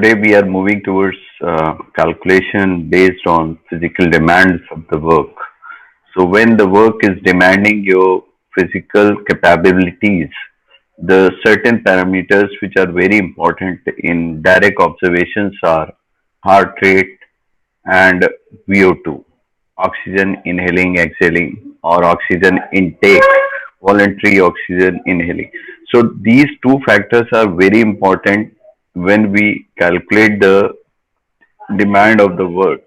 Today we are moving towards calculation based on physical demands of the work. So when the work is demanding your physical capabilities, the certain parameters which are very important in direct observations are heart rate and VO2, oxygen inhaling, exhaling, or oxygen intake, voluntary oxygen inhaling. So these two factors are very important when we calculate the demand of the work.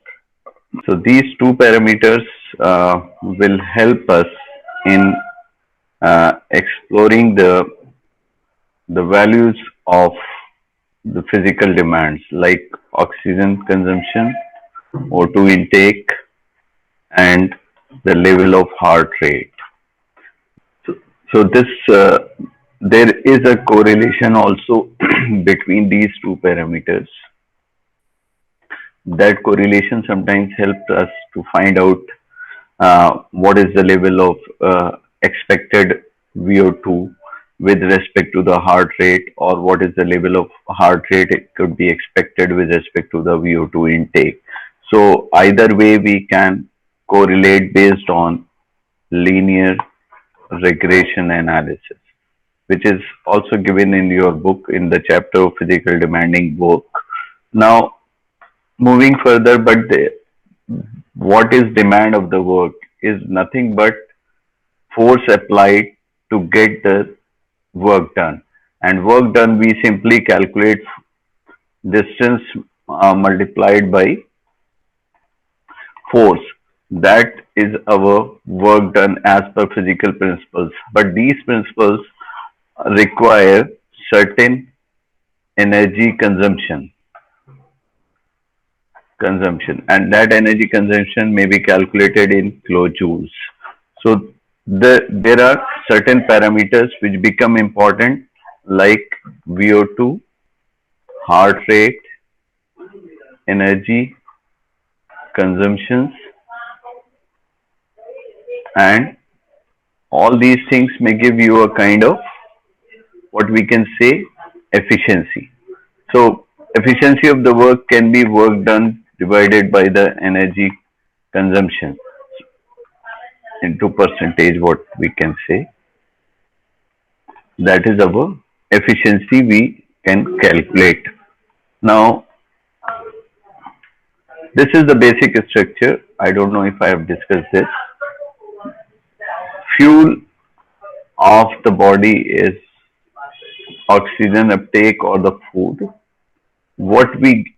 So these two parameters will help us in exploring the values of the physical demands like oxygen consumption, O2 intake, and the level of heart rate. So this there is a correlation also between these two parameters. That correlation sometimes helps us to find out what is the level of expected VO2 with respect to the heart rate, or what is the level of heart rate it could be expected with respect to the VO2 intake. So either way we can correlate based on linear regression analysis, which is also given in your book in the chapter of physical demanding work. Now, moving further, what is demand of the work is nothing but force applied to get the work done. And work done, we simply calculate distance multiplied by force. That is our work done as per physical principles. But these principles require certain energy consumption, and that energy consumption may be calculated in kilojoules. So there are certain parameters which become important like VO2, heart rate, energy consumptions, and all these things may give you a kind of what we can say efficiency. So efficiency of the work can be work done divided by the energy consumption into percentage, what we can say. That is our efficiency we can calculate. Now, this is the basic structure. I don't know if I have discussed this. Fuel of the body is oxygen uptake or the food. What we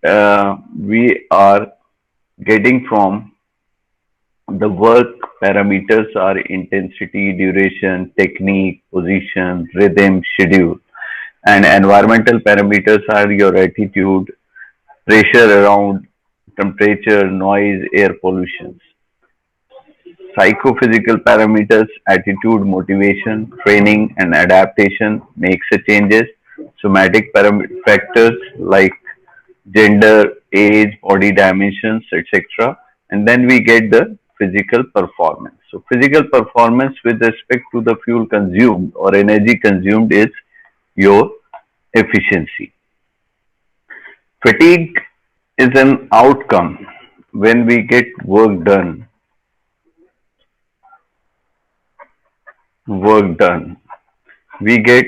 are getting from the work parameters are intensity, duration, technique, position, rhythm, schedule, and environmental parameters are your attitude, pressure around, temperature, noise, air pollution. Psychophysical parameters, attitude, motivation, training, and adaptation makes a changes. Somatic factors like gender, age, body dimensions, etc. And then we get the physical performance. So physical performance with respect to the fuel consumed or energy consumed is your efficiency. Fatigue is an outcome when we get work done. We get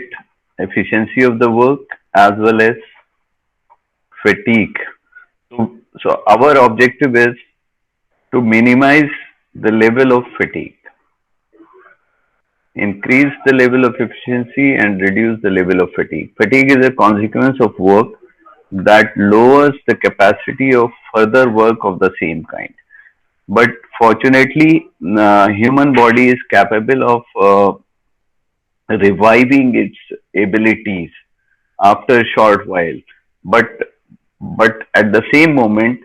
efficiency of the work as well as fatigue. So our objective is to minimize the level of fatigue, increase the level of efficiency and reduce the level of fatigue. Fatigue is a consequence of work that lowers the capacity of further work of the same kind. But fortunately, human body is capable of reviving its abilities after a short while. But at the same moment,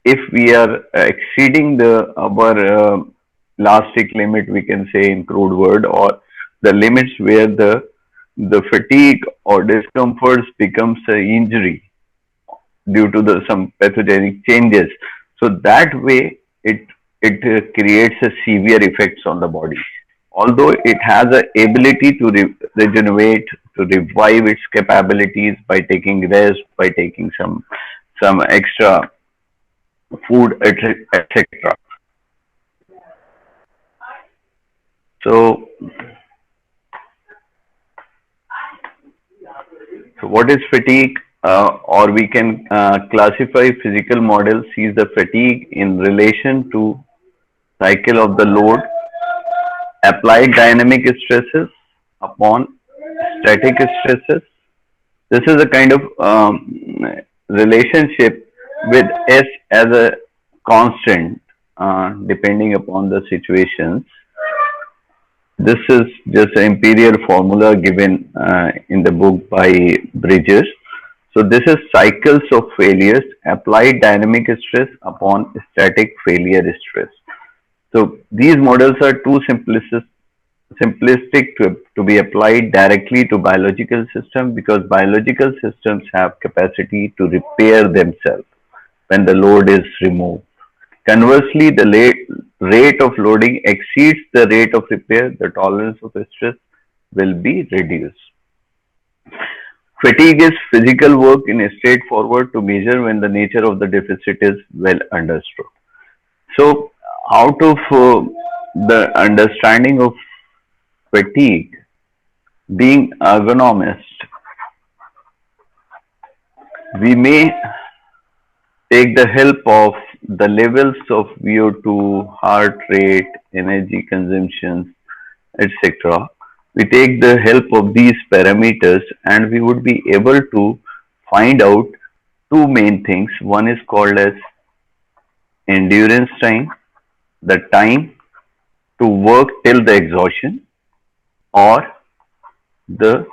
if we are exceeding the our elastic limit, we can say in crude word, or the limits where the fatigue or discomforts becomes an injury due to the some pathogenic changes. So that way it creates a severe effects on the body. Although it has a ability to regenerate, to revive its capabilities by taking rest, by taking some extra food, etc. So, so what is fatigue? Or we can classify physical model sees the fatigue in relation to cycle of the load, applied dynamic stresses upon static stresses. This is a kind of relationship with S as a constant, depending upon the situations. This is just an imperial formula given in the book by Bridges. So this is cycles of failures, applied dynamic stress upon static failure stress. So these models are too simplistic to be applied directly to biological systems because biological systems have capacity to repair themselves when the load is removed. Conversely, the rate of loading exceeds the rate of repair, the tolerance of stress will be reduced. Fatigue is physical work in a straightforward to measure when the nature of the deficit is well understood. So, out of the understanding of fatigue, being ergonomist, we may take the help of the levels of VO2, heart rate, energy consumption, etc. We take the help of these parameters and we would be able to find out two main things. One is called as endurance time, the time to work till the exhaustion, or the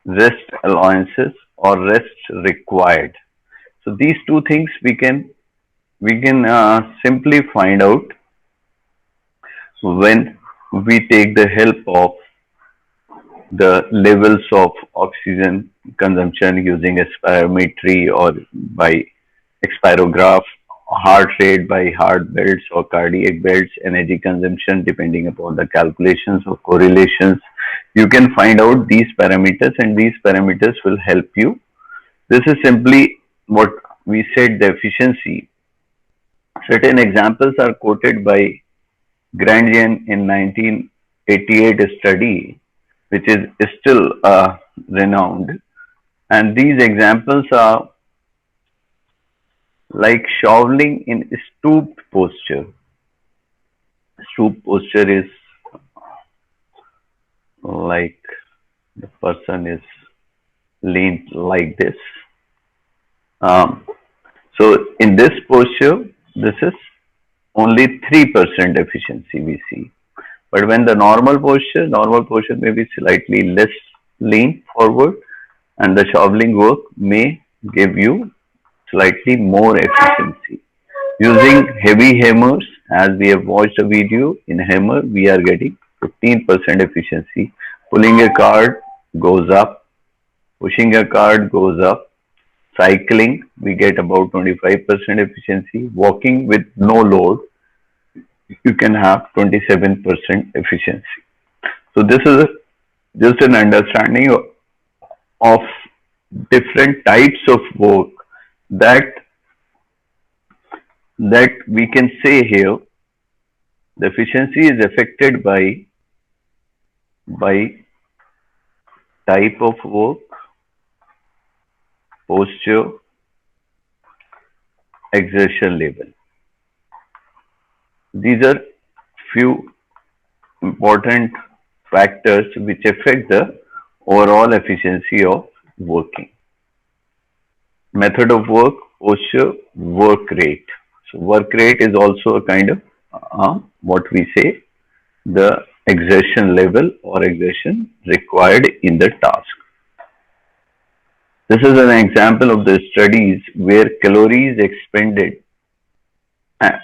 rest allowances or rest required. So these two things we can simply find out when we take the help of the levels of oxygen consumption using spirometry or by spirograph, heart rate by heart belts or cardiac belts, energy consumption depending upon the calculations or correlations. You can find out these parameters and these parameters will help you. This is simply what we said the efficiency. Certain examples are quoted by Grandjean in 1988 study, which is still renowned. And these examples are like shoveling in stooped posture. Stooped posture is like the person is leaned like this. Um, so in this posture, this is only 3% efficiency we see. But when the normal posture may be slightly less lean forward and the shoveling work may give you slightly more efficiency. Using heavy hammers, as we have watched a video, in hammer we are getting 15% efficiency. Pulling a card goes up, pushing a card goes up. Cycling, we get about 25% efficiency. Walking with no load, you can have 27% efficiency. So this is just an understanding of different types of work that we can say here. The efficiency is affected by type of work, posture, exertion level. These are few important factors which affect the overall efficiency of working. Method of work, posture, work rate. So work rate is also a kind of what we say the exertion level or exertion required in the task. This is an example of the studies where calories expended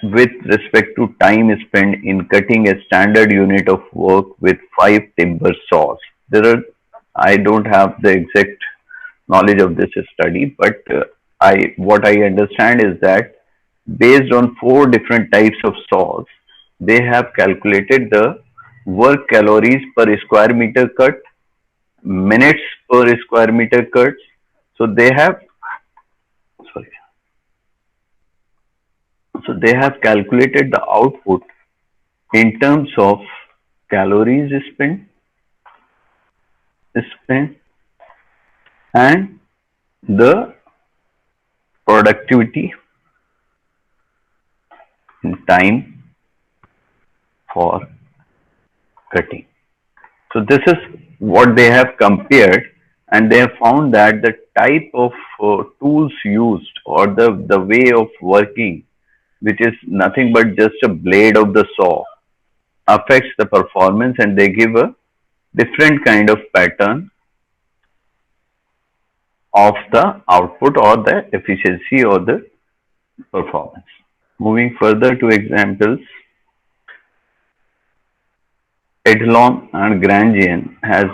with respect to time spent in cutting a standard unit of work with 5 timber saws. I don't have the exact knowledge of this study, but what I understand is that based on 4 different types of saws, they have calculated the work calories per square meter cut, minutes per square meter cuts. So they have, sorry, so they have calculated the output in terms of calories spent and the productivity in time for cutting. So this is what they have compared, and they have found that the type of tools used or the way of working, which is nothing but just a blade of the saw, affects the performance, and they give a different kind of pattern of the output or the efficiency or the performance. Moving further to examples, Edelon and Grangian has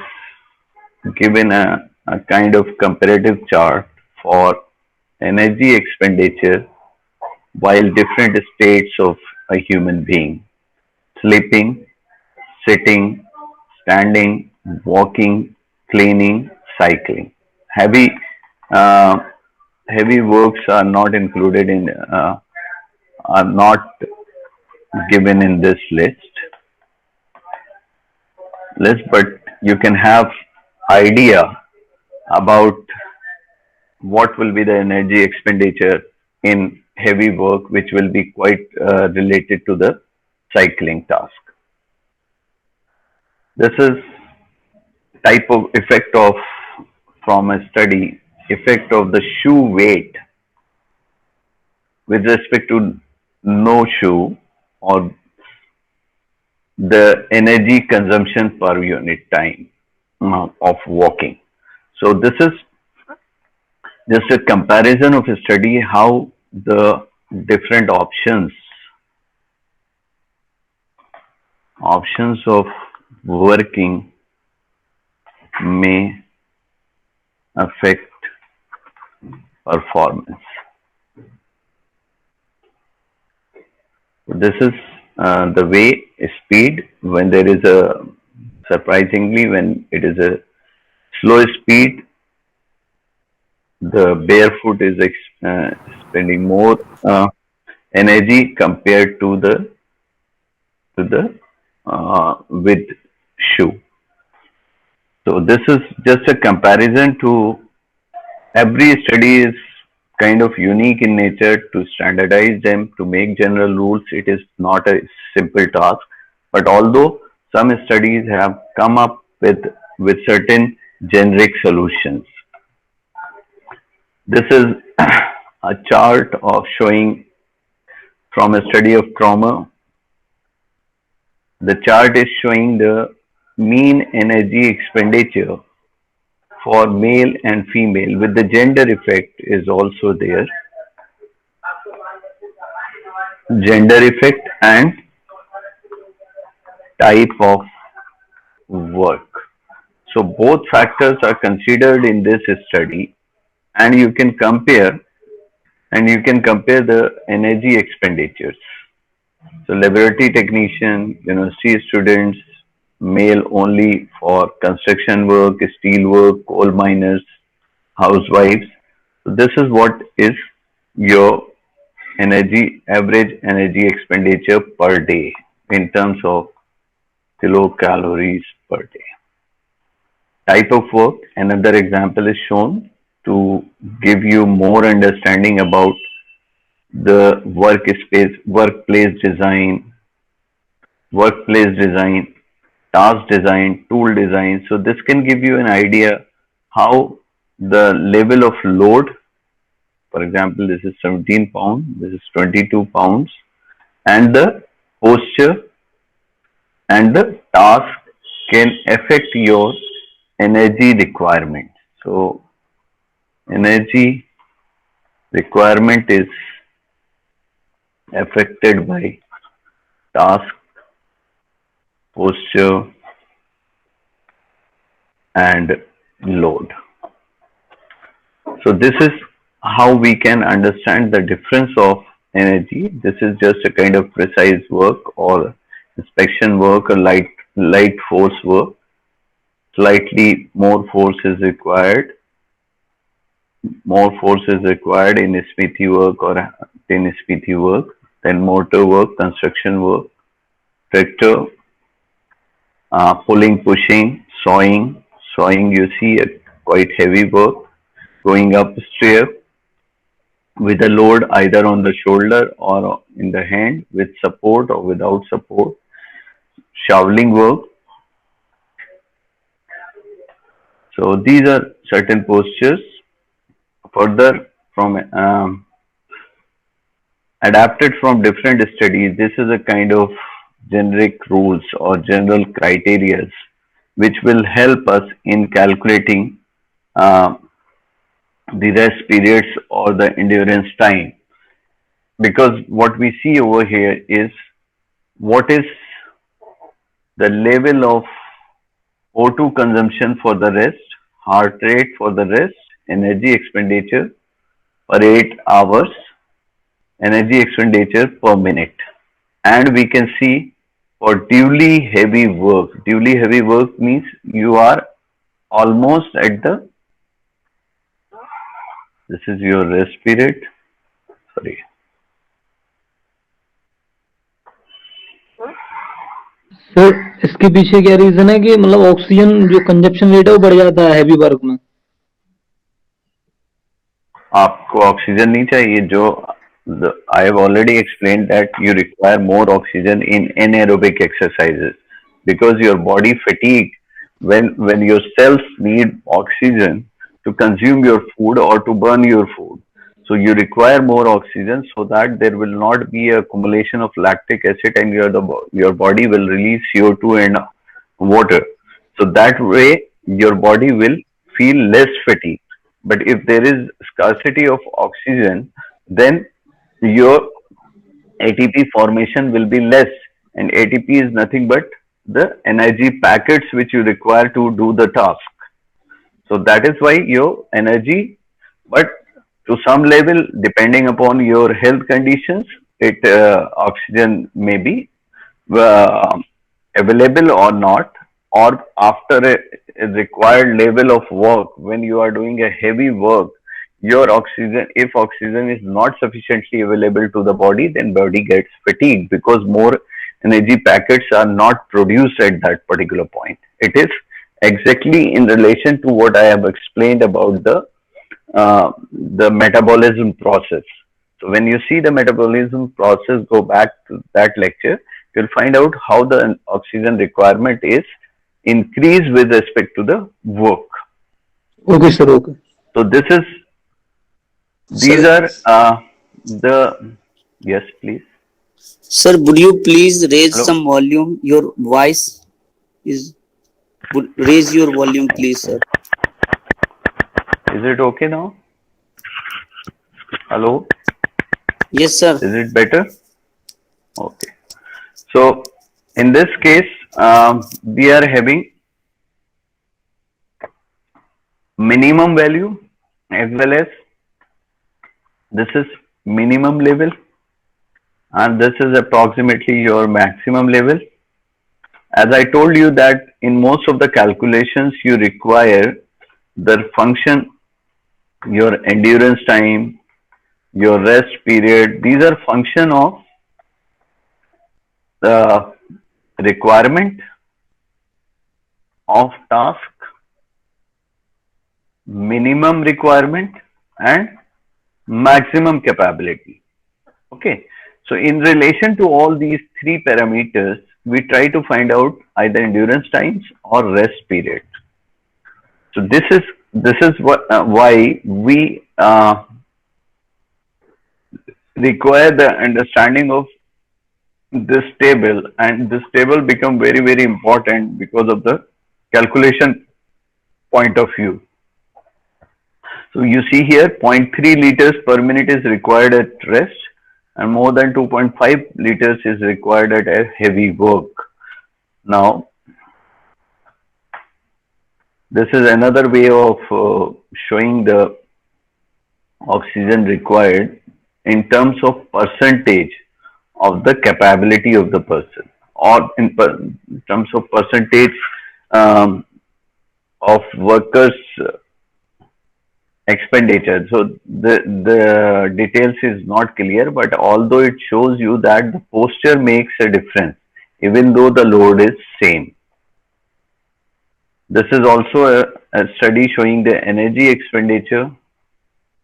given a kind of comparative chart for energy expenditure while different states of a human being: sleeping, sitting, standing, walking, cleaning, cycling. Heavy uh, heavy works are not included in are not given in this list, but you can have idea about what will be the energy expenditure in heavy work, which will be quite related to the cycling task. This is type of effect of from a study, effect of the shoe weight with respect to no shoe, or the energy consumption per unit time of walking. So this is just a comparison of a study how the different options of working may affect performance. This is the way speed when there is a surprisingly when it is a slow speed, the barefoot is spending more energy compared to the with shoe. So this is just a comparison to every study is kind of unique in nature. To standardize them, to make general rules, it is not a simple task. But although some studies have come up with certain generic solutions, this is a chart of showing from a study of trauma. The chart is showing the mean energy expenditure for male and female, with the gender effect is also there. Gender effect and type of work. So both factors are considered in this study, and you can compare the energy expenditures. So laboratory technician, university students, male only for construction work, steel work, coal miners, housewives. So this is what is your average energy expenditure per day in terms of kilocalories per day. Type of work, another example is shown to give you more understanding about the workplace design, task design, tool design. So this can give you an idea how the level of load, for example, this is 17 pounds, this is 22 pounds, and the posture and the task can affect your energy requirement. So energy requirement is affected by task, posture, and load. So this is how we can understand the difference of energy. This is just a kind of precise work or inspection work or light force work. slightly more force is required in smithy work or in smithy work, then motor work, construction work, tractor, pulling, pushing, sawing you see a quite heavy work, going up stair with a load either on the shoulder or in the hand with support or without support, shoveling work. So these are certain postures. Further from adapted from different studies, this is a kind of generic rules or general criteria which will help us in calculating uh, the rest periods or the endurance time. Because what we see over here is what is the level of O2 consumption for the rest, heart rate for the rest, energy expenditure per 8 hours, energy expenditure per minute. And we can see for duly heavy work means you are almost at the, this is your rest period, sorry. Sir इसके पीछे क्या reason है कि मतलब oxygen जो consumption rate है वो बढ़ जाता है हैवी वर्क में? आपको ऑक्सीजन नहीं चाहिए जो I have already explained that you require more oxygen in anaerobic exercises because your body fatigue when your cells need oxygen to consume your food or to burn your food. So you require more oxygen so that there will not be a accumulation of lactic acid and your body will release CO2 and water. So that way your body will feel less fatigue. But if there is scarcity of oxygen, then your ATP formation will be less, and ATP is nothing but the energy packets which you require to do the task. So that is why your energy, but to some level, depending upon your health conditions, it oxygen may be uh, available or not, or after a required level of work, when you are doing a heavy work, your oxygen, if oxygen is not sufficiently available to the body, then body gets fatigued because more energy packets are not produced at that particular point. It is exactly in relation to what I have explained about the metabolism process. So when you see the metabolism process, go back to that lecture, you'll find out how the oxygen requirement is increased with respect to the work. Okay sir, okay. So these Sir, are the, yes, please. sir, would you please raise Hello, some volume? Your voice is. Would raise your volume, please, sir. is it okay now? Hello, Yes, sir. is it better? Okay. So in this case, we are having minimum value as well as this is minimum level and this is approximately your maximum level. As I told you that in most of the calculations you require the function, your endurance time, your rest period, these are function of the requirement of task, minimum requirement and maximum capability. Okay. So in relation to all these three parameters, we try to find out either endurance times or rest period. So this is why we require the understanding of this table, and this table become very important because of the calculation point of view. So you see here 0.3 liters per minute is required at rest and more than 2.5 liters is required at a heavy work. Now, this is another way of showing the oxygen required in terms of percentage of the capability of the person or in terms of percentage um, of workers' expenditure. So the details is not clear, but although it shows you that the posture makes a difference, even though the load is same. This is also a study showing the energy expenditure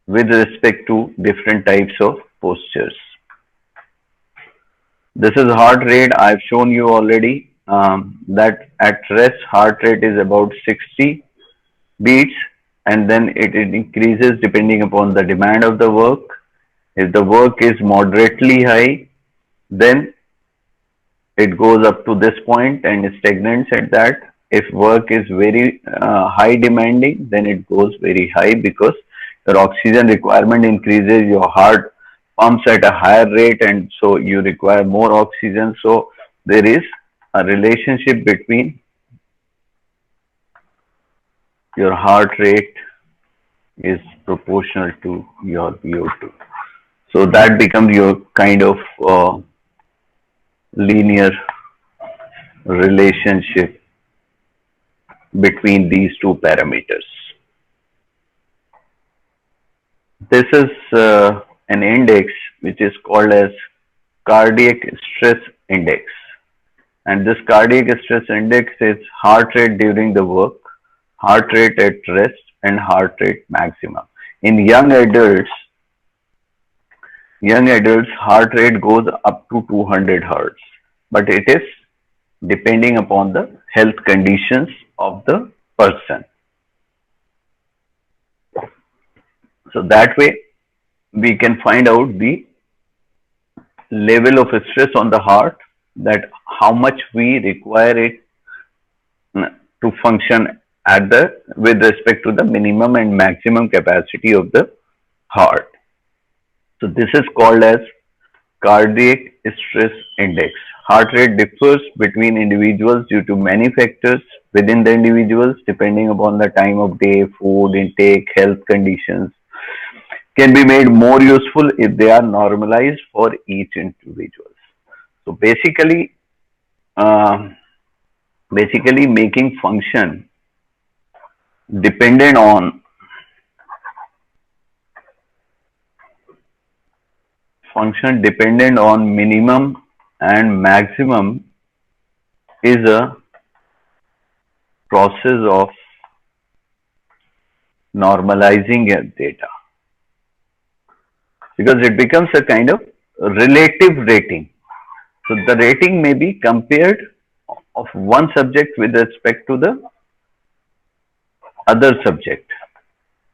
with respect to different types of postures. This is heart rate. I've shown you already that at rest heart rate is about 60 beats, and then it increases depending upon the demand of the work. If the work is moderately high, then it goes up to this point and stagnates at that. If work is very high demanding, then it goes very high because your oxygen requirement increases, your heart pumps at a higher rate, and so you require more oxygen. So there is a relationship between your heart rate is proportional to your VO2. So that becomes your kind of linear relationship between these two parameters. This is an index which is called as cardiac stress index. And this cardiac stress index is heart rate during the work, heart rate at rest, and heart rate maximum. In young adults heart rate goes up to 200 hertz, but it is depending upon the health conditions of the person. So that way we can find out the level of stress on the heart, that how much we require it to function at the with respect to the minimum and maximum capacity of the heart. So this is called as cardiac stress index. Heart rate differs between individuals due to many factors within the individuals, depending upon the time of day, food intake, health conditions, can be made more useful if they are normalized for each individual. So uh, basically making dependent on function dependent on minimum and maximum is a process of normalizing your data, because it becomes a kind of relative rating. So the rating may be compared of one subject with respect to the other subject,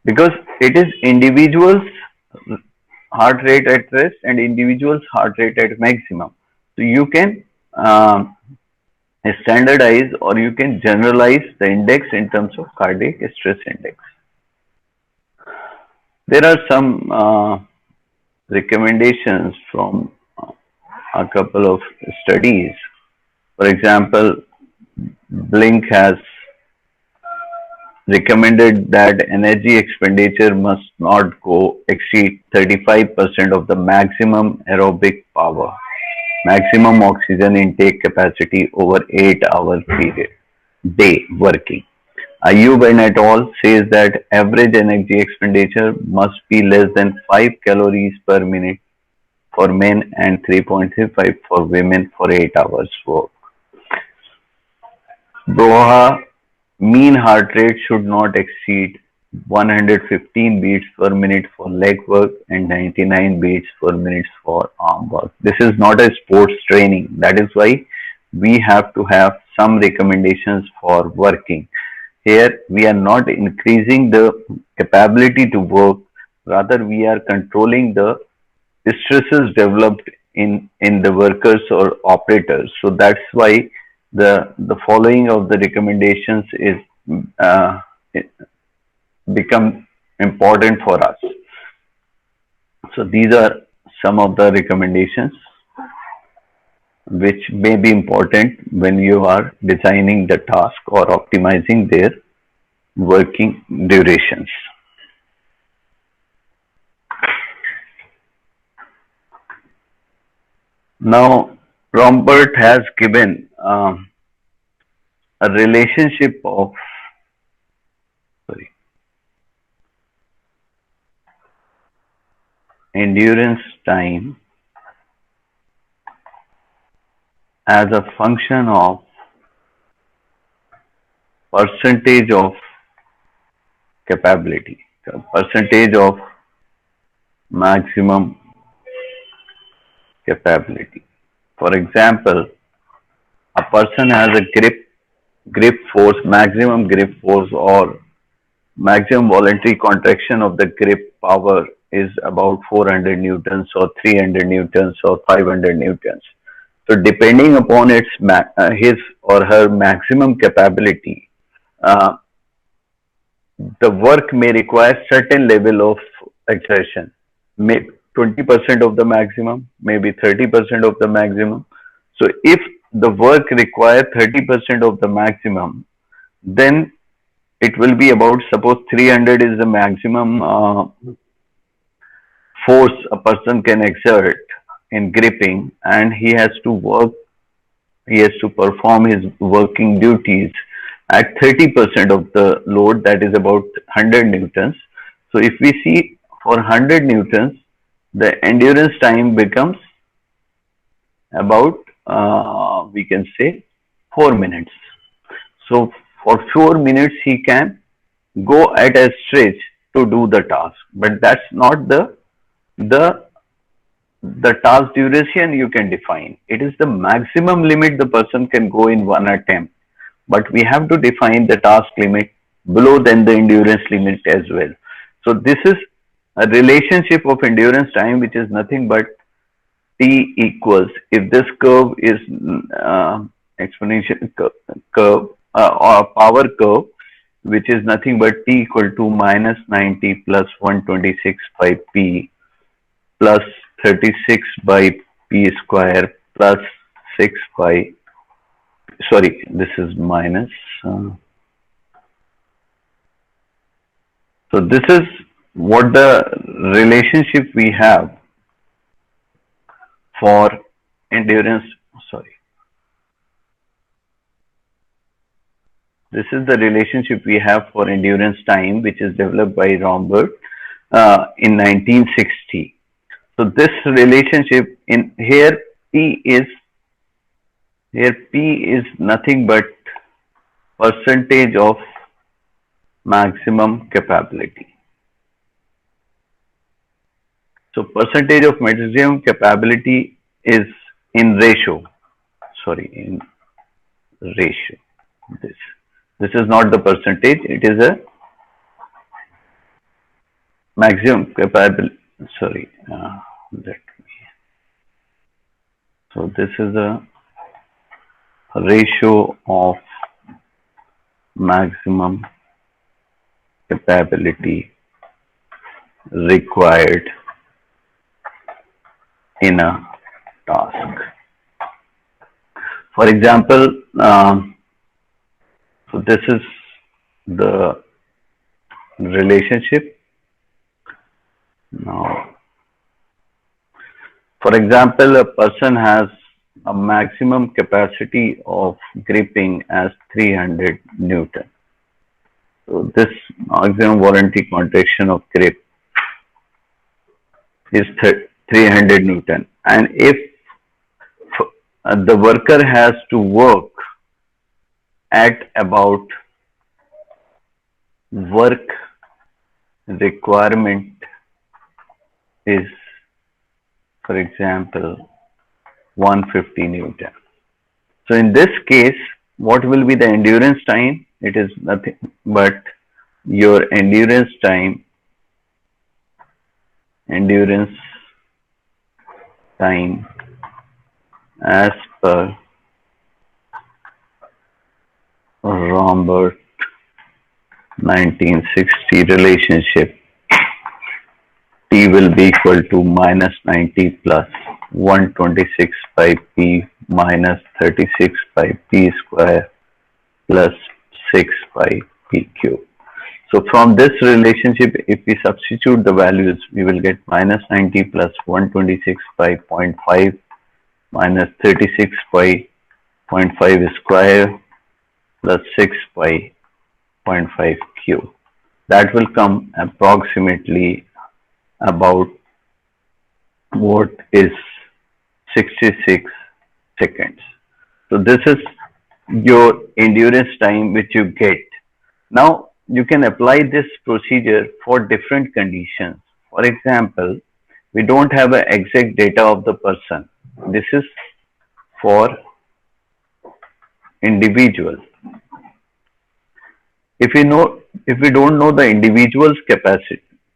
because it is individuals heart rate at rest and individuals heart rate at maximum. So you can standardize or you can generalize the index in terms of cardiac stress index. There are some recommendations from a couple of studies. For example, Blink has recommended that energy expenditure must not go exceed 35% of the maximum aerobic power, maximum oxygen intake capacity over 8 hour period day working. Ayub and et al. Says that average energy expenditure must be less than 5 calories per minute for men and 3.35 for women for 8 hours work. Broha mean heart rate should not exceed 115 beats per minute for leg work and 99 beats per minute for arm work. This is not a sports training. That is why we have to have some recommendations for working. Here we are not increasing the capability to work, rather we are controlling the stresses developed in the workers or operators. So that's why the following of the recommendations is uh, become important for us. So these are some of the recommendations which may be important when you are designing the task or optimizing their working durations. Now, Rompert has given a relationship of endurance time as a function of percentage of capability, so percentage of maximum capability. For example, a person has a grip force, maximum grip force or maximum voluntary contraction of the grip power is about 400 newtons or 300 newtons or 500 newtons. So depending upon his or her maximum capability, uh, the work may require certain level of exertion, may 20% of the maximum, maybe 30% of the maximum. So if the work requires 30% of the maximum, then it will be about, suppose 300 is the maximum force a person can exert in gripping, and he has to perform his working duties at 30% of the load, that is about 100 newtons. So if we see for 100 newtons, the endurance time becomes about, we can say, 4 minutes. So for 4 minutes he can go at a stretch to do the task, but that's not the the task duration you can define. It is the maximum limit the person can go in one attempt, but we have to define the task limit below than the endurance limit as well. So this is a relationship of endurance time, which is nothing but t equals, if this curve is exponential curve or power curve, which is nothing but t equal to minus 90 plus 126 by p plus 36 by p square plus 6 by, sorry, this is minus. So this is what the relationship we have for endurance, sorry. This is the relationship we have for endurance time, which is developed by Rombert in 1960. So this relationship in here P is nothing but percentage of maximum capability. So percentage of maximum capability is in ratio. Sorry, in ratio. This is not the percentage. It is a maximum capability. Sorry. So this is a ratio of maximum capability required in a task. For example, so this is the relationship. Now, for example, a person has a maximum capacity of gripping as 300 Newton. So this maximum voluntary contraction of grip is 300 Newton. And if the worker has to work at about work requirement is, for example, 150 Newton. So in this case, what will be the endurance time? It is nothing but your endurance time as per Rombert 1960 relationship. T will be equal to minus 90 plus 126 by P minus 36 by P square plus 6 by PQ. So from this relationship, if we substitute the values, we will get minus 90 plus 126 by 0.5 minus 36 by 0.5 square plus 6 by 0.5 Q. That will come approximately about what is 66 seconds. So this is your endurance time which you get. Now you can apply this procedure for different conditions. For example, we don't have an exact data of the person. This is for individual. If we know, if we don't know the individual's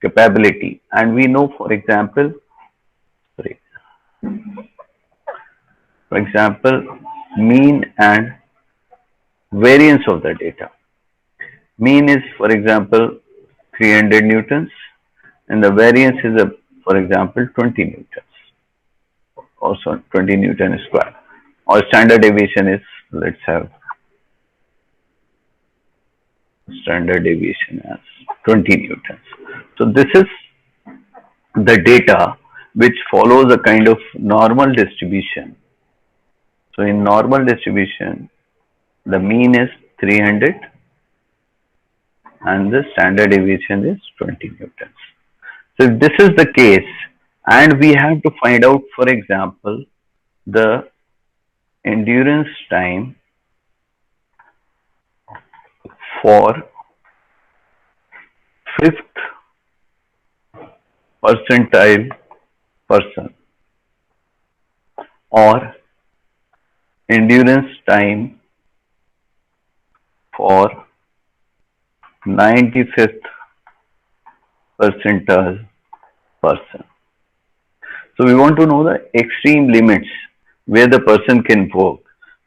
capability, and we know, sorry, for example, mean and variance of the data. Mean is, for example, 300 newtons, and the variance is, for example, 20 newtons, also 20 newton square. Or standard deviation is, let's have standard deviation as 20 newtons. So this is the data which follows a kind of normal distribution. So in normal distribution, the mean is 300 and the standard deviation is 20 newtons. So if this is the case, and we have to find out, for example, the endurance time for fifth percentile person, or endurance time for 95th percentile person. So we want to know the extreme limits where the person can work.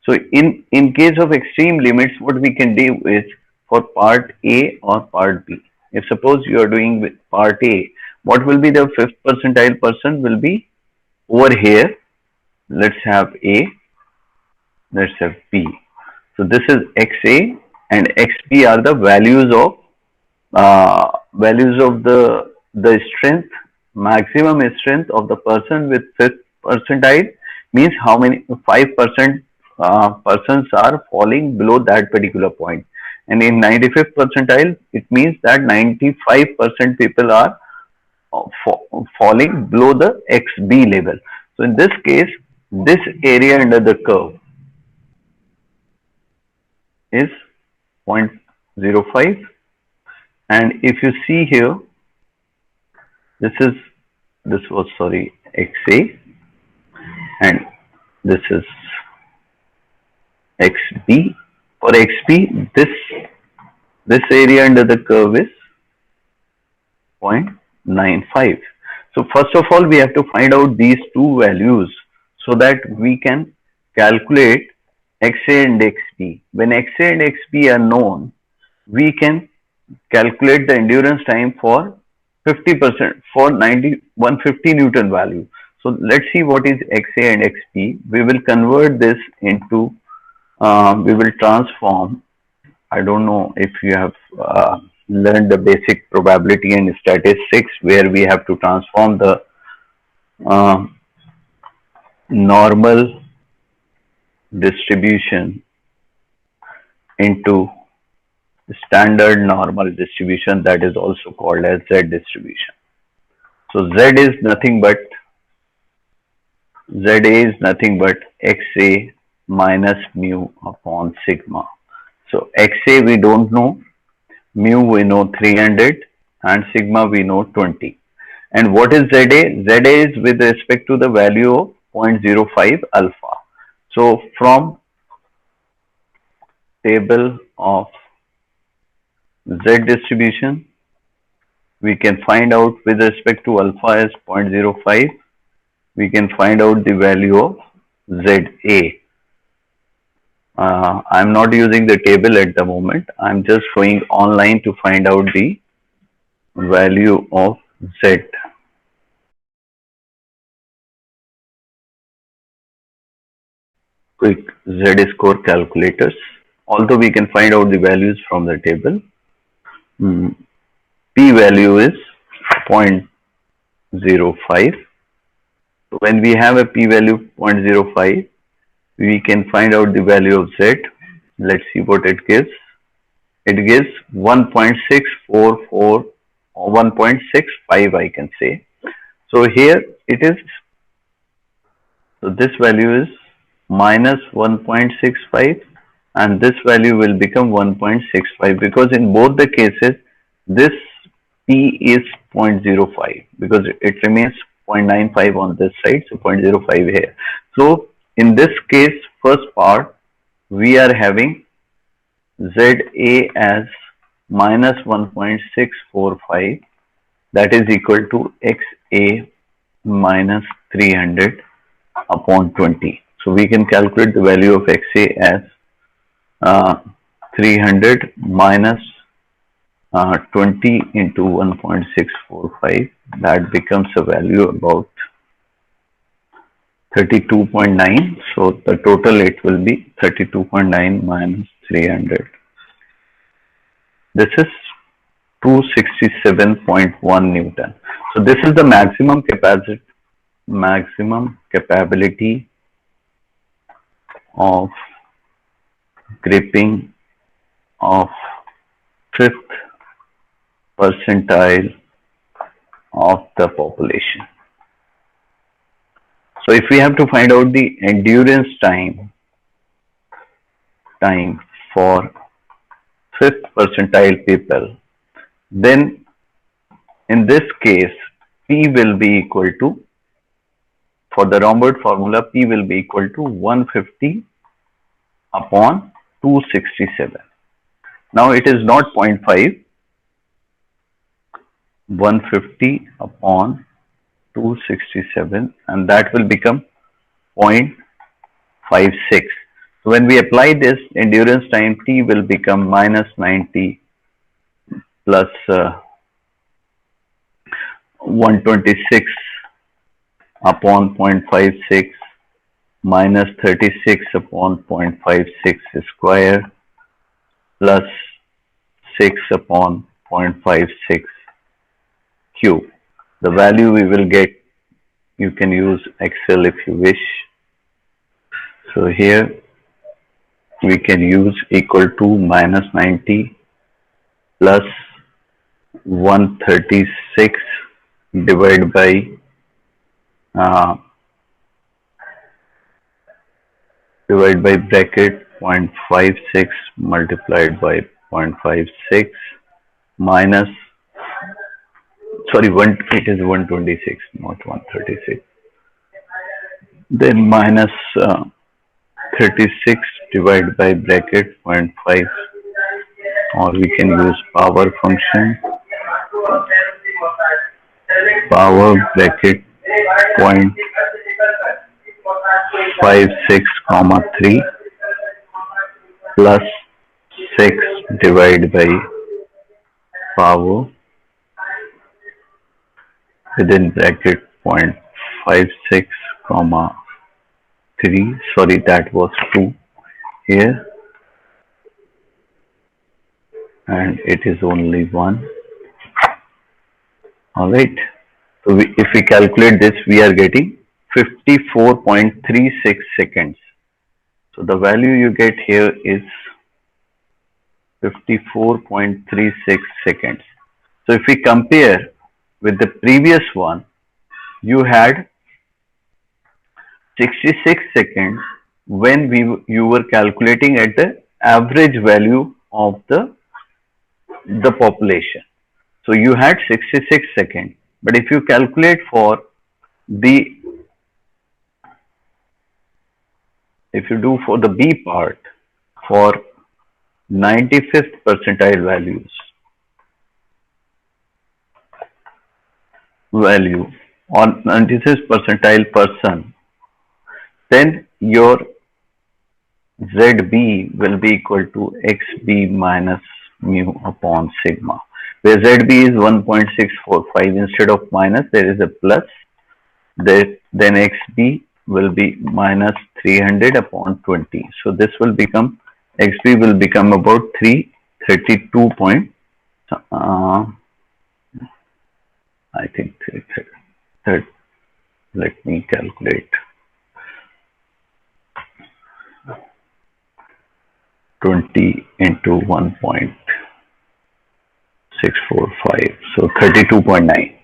So in case of extreme limits, what we can do is for part A or part B. If suppose you are doing with part A, what will be the fifth percentile person will be over here. Let's have A, let's have B. So this is XA and XB are the values of the strength, maximum strength of the person with fifth percentile, means how many 5% persons are falling below that particular point. And in 95th percentile, it means that 95% people are falling below the XB level. So in this case, this area under the curve is 0.05, and if you see here, this was, sorry, XA, and this is XB. For XB, this area under the curve is 0.95. So first of all, we have to find out these two values so that we can calculate XA and XB. When XA and XB are known, we can calculate the endurance time for 50% for 150 Newton value. So let's see what is XA and XB. We will convert this into, we will transform. I don't know if you have learned the basic probability and statistics, where we have to transform the normal distribution into standard normal distribution, that is also called as Z distribution. So ZA is nothing but XA minus mu upon sigma. So XA we don't know, mu we know 300, and sigma we know 20. And what is ZA? ZA is with respect to the value of 0.05 alpha. So from table of Z distribution, we can find out with respect to alpha as 0.05, we can find out the value of ZA. I'm not using the table at the moment. I'm just going online to find out the value of Z. Quick Z score calculators. Although we can find out the values from the table. P value is 0.05. So when we have a P value 0.05, we can find out the value of Z. Let's see what it gives. It gives 1.644 or 1.65, I can say. So here it is, so this value is minus 1.65 and this value will become 1.65 because in both the cases this P is 0.05 because it remains 0.95 on this side, so 0.05 here. So in this case, first part, we are having ZA as minus 1.645, that is equal to XA minus 300 upon 20. So we can calculate the value of XA as 300 minus 20 into 1.645, that becomes a value about 32.9. So the total it will be 32.9 minus 300. This is 267.1 Newton. So this is the maximum capability of gripping of 5th percentile of the population. So if we have to find out the endurance time for 5th percentile people, then in this case P will be equal to, for the Rhomboid formula, P will be equal to 150 upon 267. Now it is not 0.5, 150 upon 267, and that will become 0.56. So when we apply this, endurance time T will become minus 90 plus 126 upon 0.56 minus 36 upon 0.56 square plus 6 upon 0.56 cube. The value we will get, you can use Excel if you wish. So here we can use equal to minus 90 plus 136 divided by bracket 0.56 multiplied by 0.56 minus, sorry, it is 126, not 136. Then minus 36 divided by bracket 0.5, or we can use power function, power bracket 0.56 comma 3 plus 6 divided by power within bracket 0.56 comma 3, sorry, that was 2 here, and it is only 1. All right. So if we calculate this, we are getting 54.36 seconds. So the value you get here is 54.36 seconds. So if we compare with the previous one, you had 66 seconds when you were calculating at the average value of the population. So you had 66 seconds, but if you calculate for the, if you do for the B part, for 95th percentile value on 95th percentile person, then your ZB will be equal to XB minus mu upon sigma, where ZB is 1.645, instead of minus there is a plus, then XB will be minus 300 upon 20. So this will become, XB will become about 332 point, I think, let me calculate, 20 into 1.645, so 32.9.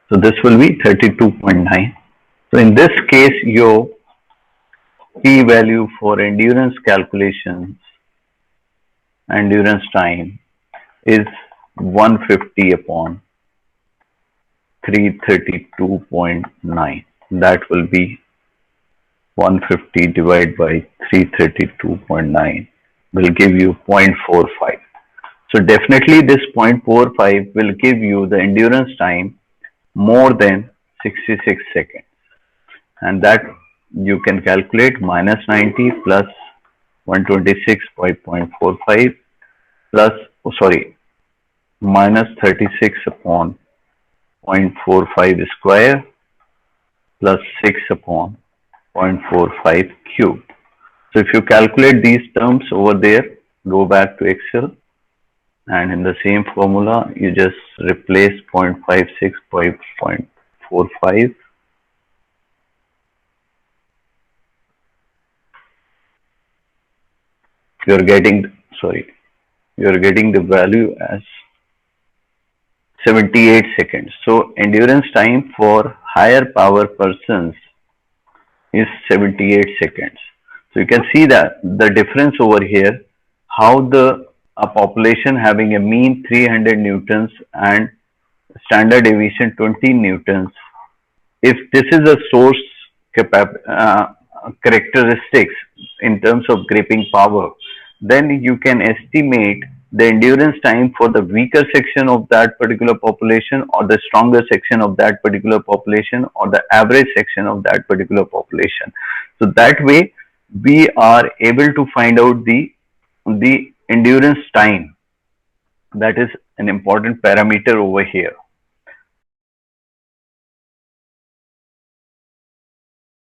So this will be 32.9 So in this case, your p-value for endurance time is 150 upon 332.9. That will be 150 divided by 332.9 will give you 0.45. So definitely this 0.45 will give you the endurance time more than 66 seconds, and that you can calculate minus 90 plus 126 by 0.45 plus, oh sorry, minus 36 upon 0.45 square plus 6 upon 0.45 cube. So if you calculate these terms over there, go back to Excel, and in the same formula you just replace 0.56 by 0.45. You're getting, sorry, you're getting the value as 78 seconds. So endurance time for higher power persons is 78 seconds. So you can see that the difference over here, how the a population having a mean 300 newtons and standard deviation 20 newtons, if this is a source characteristics in terms of gripping power, then you can estimate the endurance time for the weaker section of that particular population or the stronger section of that particular population or the average section of that particular population. So that way we are able to find out the endurance time. That is an important parameter over here.